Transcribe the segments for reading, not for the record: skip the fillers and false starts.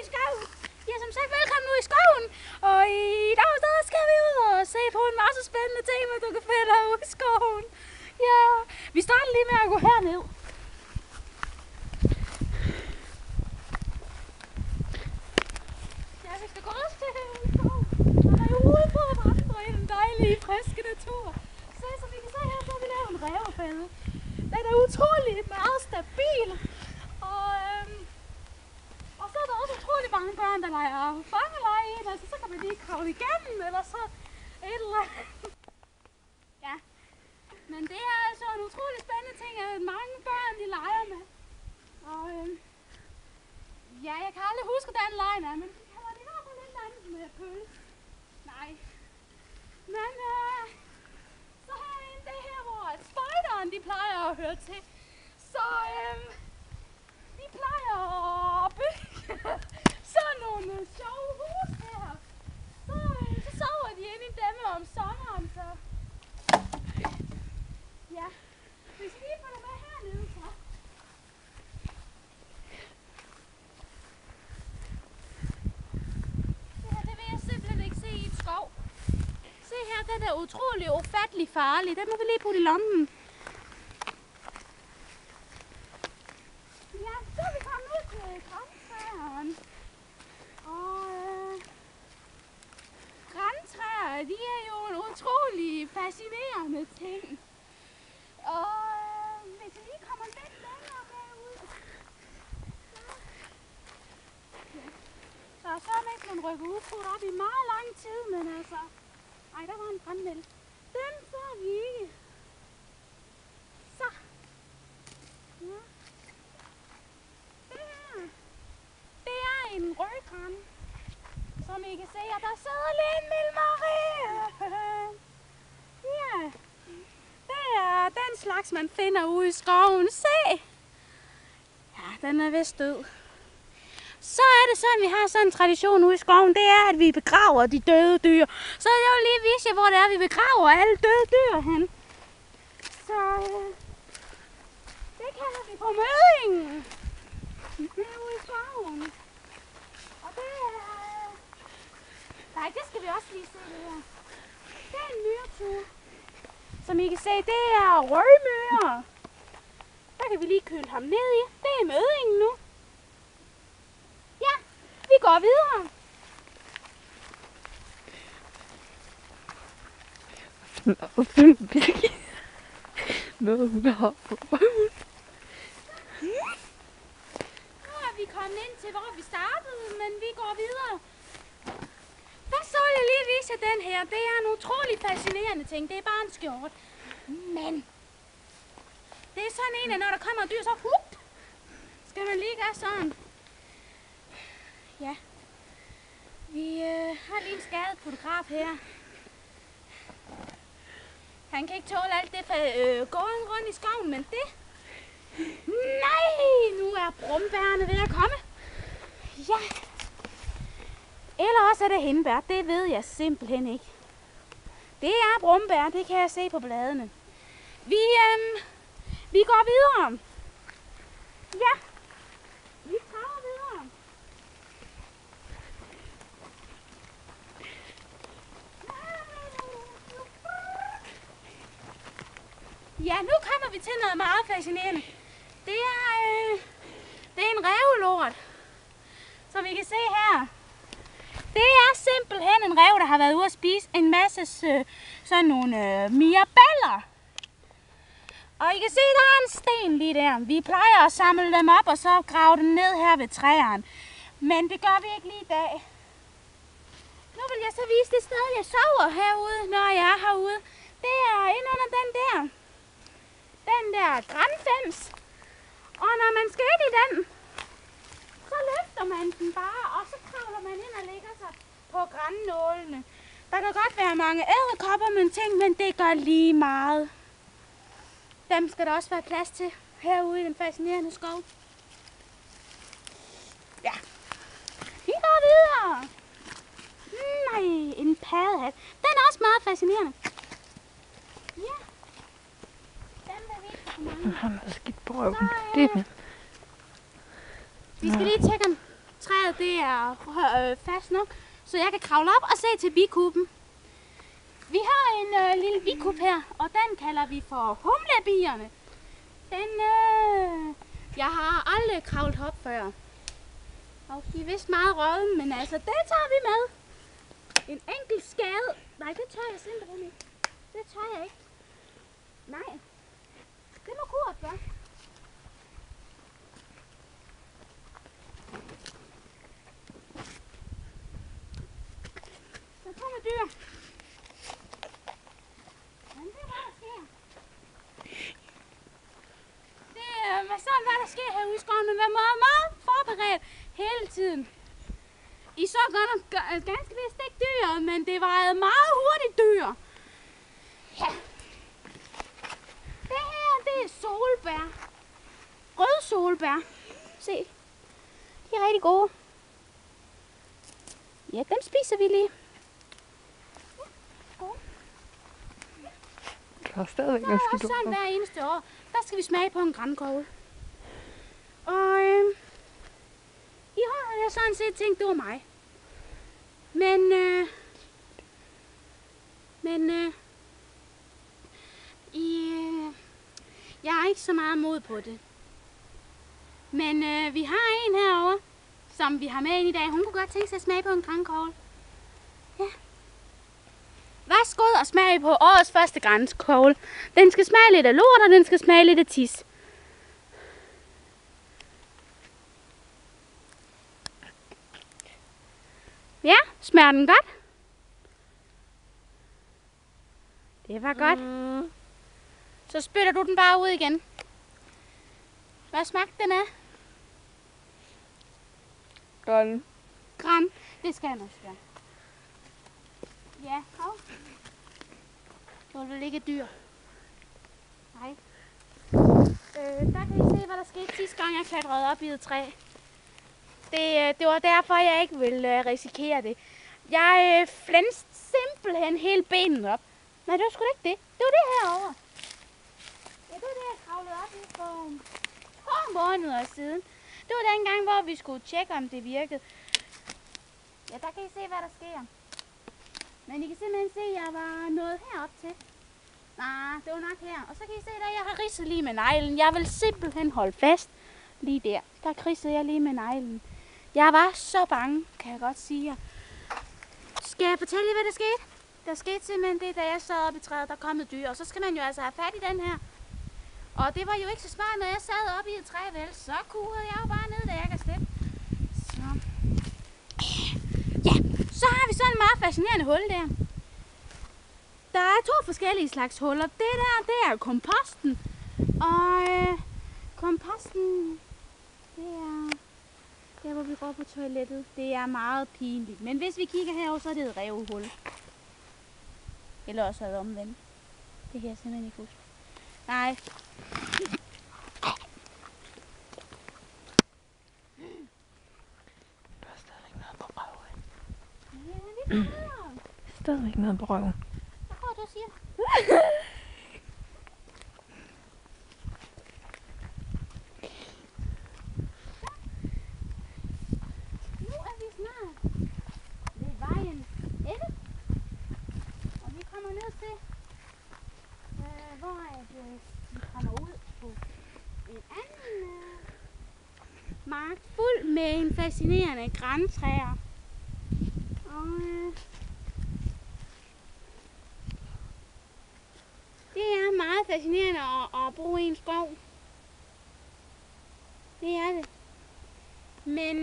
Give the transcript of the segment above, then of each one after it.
i skoven. Ja, som sagt, velkommen ud i skoven. Og i dag skal vi ud og se på en masse spændende ting, du kan finde derude i skoven. Ja, vi starter lige med at gå herned. Ja, vi skal gå også til skoven. Og der er ude på at vandre i den dejlige, friske natur. Så som I kan se her, så har vi lavet en rævefælde. Den er utrolig meget stabil. Og så er der også utrolig mange børn, der leger fangeleje i den, altså så kan man lige kravle igennem, eller så et eller andet. Ja, men det er altså en utrolig spændende ting, at mange børn de leger med. Og ja, jeg kan aldrig huske, hvordan lejen er, men de kalder det i hvert fald lidt andet med pølse. Nej. Men så har jeg det her, hvor spejderen de plejer at høre til. Så de plejer at bygge sådan nogle sjove hus her. Så sover de inde i dem om sommeren, så ja. Hvis vi lige får det med hernede, så. Det her, det vil jeg simpelthen ikke se i et skov. Se her, den er utrolig ufattelig farlig. Den må vi lige putte i lommen. Ja, så er vi kommet ud til grantræerne. Og grantræer, de er jo en utrolig fascinerende ting. Og hvis vi lige kommer lidt længere derud, så er så ikke man rykker ukrudt op i meget lang tid, men altså. Ej, der var en brandmælk. Den så vi ikke. Så. Ja. Det er en rødgran, som I kan se, og der sidder Lille Marie. Ja, det er den slags, man finder ude i skoven. Se! Ja, den er vist død. Så er det sådan, vi har sådan en tradition ude i skoven, det er, at vi begraver de døde dyr. Så jeg vil lige vise jer, hvor det er, vi begraver alle døde dyr hen. Så det kalder vi på mødingen. Herude i skoven. Og det er... Nej, det skal vi også lige se det her. Det er en myretur. Som I kan se, det er rødmyre. Der kan vi lige køle ham ned i. Det er mødingen nu. Ja, vi går videre. Noget hun har på røven. Nu er vi kommet ind til, hvor vi startede, men vi går videre. Først så vil jeg lige vise jer den her. Det er en utrolig fascinerende ting. Det er bare en skjort. Men det er sådan en, at når der kommer dyr, så skal man lige gøre sådan. Ja. Vi har lige en skadet fotograf her. Han kan ikke tåle alt det for gående rundt i skoven, men det... Nej, nu er brumbærene ved at komme. Ja. Eller også er det hindbær, det ved jeg simpelthen ikke. Det er brumbær, det kan jeg se på bladene. Vi går videre. Ja, vi tager videre. Ja, nu kommer vi til noget meget fascinerende. Det er en rævelort, som I kan se her. Det er simpelthen en ræv, der har været ude at spise en masse sådan nogle mirabeller. Og I kan se, der er en sten lige der. Vi plejer at samle dem op og så grave dem ned her ved træerne. Men det gør vi ikke lige i dag. Nu vil jeg så vise det sted, jeg sover herude, når jeg er herude. Det er inde under den der granfems. Og når man skal ind i den, så løfter man den bare, og så kravler man ind og lægger sig på grannålene. Der kan godt være mange edderkopper, men det gør lige meget. Dem skal der også være plads til herude i den fascinerende skov. Ja, vi går videre. Nej, en paddehat. Den er også meget fascinerende. Ja. Den vil vi ikke for mange. Han har skidt på røven. Det er den. Vi skal lige tjekke om træet det er fast nok, så jeg kan kravle op og se til bikuben. Vi har en lille bikub her, og den kalder vi for humlebierne. Jeg har aldrig kravlet op før. Og de er vist meget røde, men altså, det tager vi med. En enkelt skade. Nej, det tør jeg simpelthen ikke. Det tør jeg ikke. Nej. Det må Kurt gøre. Der kommer dyr. Men det er hvad der sker. Det er sådan, hvad der sker herude i skoven. Man er meget, meget forberedt hele tiden. I så godt nok ganske vist ikke dyr, men det var et meget hurtigt dyr. Ja. Det her, det er solbær. Røde solbær. Se. De er rigtig gode. Ja, dem spiser vi lige. Ja, Der er stadigvæk der er også sådan hver eneste år. Der skal vi smage på en grankogle. Og i år har jeg sådan set tænkt, det var mig. Men jeg har ikke så meget mod på det. Men vi har en herovre, som vi har med ind i dag. Hun kunne godt tænke sig at smage på en grankogle. Ja. Værsgo og smag på årets første grankogle. Den skal smage lidt af lort, og den skal smage lidt af tis. Ja, smager den godt? Det var godt. Så spytter du den bare ud igen. Hvad smagte den af? Grøn. Gran. Det skal jeg også gøre. Ja, hov. Det var vel ikke et dyr. Nej. Der kan I se, hvad der skete sidste gang, jeg klatrede op i et træ. Det var derfor, jeg ikke ville risikere det. Jeg flænste simpelthen hele benet op. Nej, det var sgu ikke det. Det var det herovre. Ja, det var det, jeg kravlede op i for 2 måneder siden. Det var den gang, hvor vi skulle tjekke, om det virkede. Ja, der kan I se, hvad der sker. Men I kan simpelthen se, at jeg var nået herop til. Nej, det var nok her. Og så kan I se, at jeg har ridset lige med neglen. Jeg vil simpelthen holde fast lige der. Der kridsede jeg lige med neglen. Jeg var så bange, kan jeg godt sige jer. Skal jeg fortælle jer, hvad der skete? Der skete simpelthen det, da jeg sad oppe i træet, der kom et dyr. Og så skal man jo altså have fat i den her. Og det var jo ikke så smart, når jeg sad oppe i et træ, vel? Så kurede jeg jo bare ned, da jeg kan slippe. Så. Ja, så har vi sådan en meget fascinerende hul der. Der er 2 forskellige slags huller. Det der, det er komposten. Og komposten, det er der, hvor vi går på toilettet. Det er meget pinligt. Men hvis vi kigger herover, så er det et rævehul. Eller også er det omvendt. Det kan jeg simpelthen ikke huske. Nej. Der er stadigvæk noget på røven. Ja, vi prøver. Stadigvæk noget på røven. Hvad går du og siger? Nu er vi snart ved vejen ende. Og vi kommer ned til, hvor vi kommer ud på en anden mark fuld med en fascinerende grantræer. Og det er meget fascinerende at bo i en skov. Det er det. Men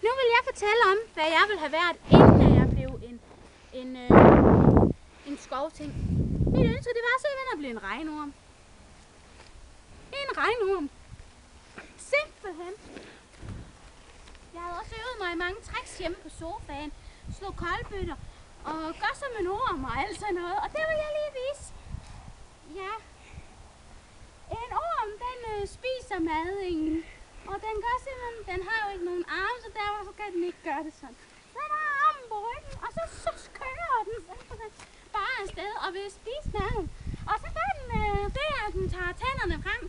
nu vil jeg fortælle om, hvad jeg ville have været, inden jeg blev en skovting. Mit ønske, det var simpelthen at blive en regnorm. En regnorm. Simpelthen. Jeg havde også øvet mig i mange tricks hjemme på sofaen. Slå koldbøtter og gør som en orm og alt sådan noget. Og det vil jeg lige vise. Ja. En orm, den spiser madingen. Og den gør simpelthen, den har jo ikke nogen arme, så derfor så kan den ikke gøre det sådan. Den har armen på ryggen, og så kører den simpelthen bare afsted og vil spise maden. Og så gør den det, at den tager tænderne frem.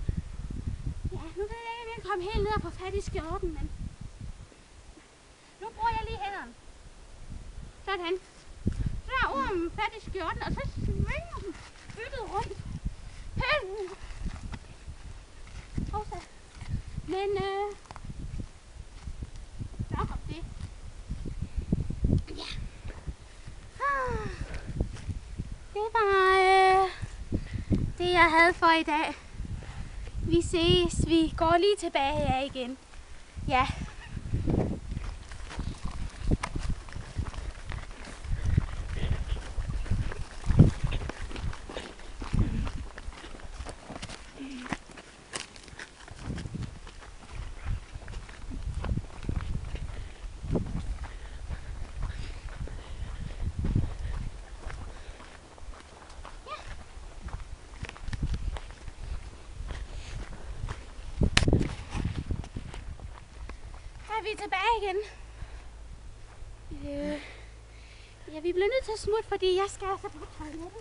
Ja, nu vil jeg ikke komme helt ned og få fat i skjorten, men Sådan. Så er ormen fat i skjorten, og så svinger den byttet rundt. Hovsa. Men nok om det. Ja. Det var det, jeg havde for i dag. Vi ses. Vi går lige tilbage her igen. Ja. Vi er tilbage igen. Ja, vi bliver nødt til at smutte, fordi jeg skal altså på toilettet.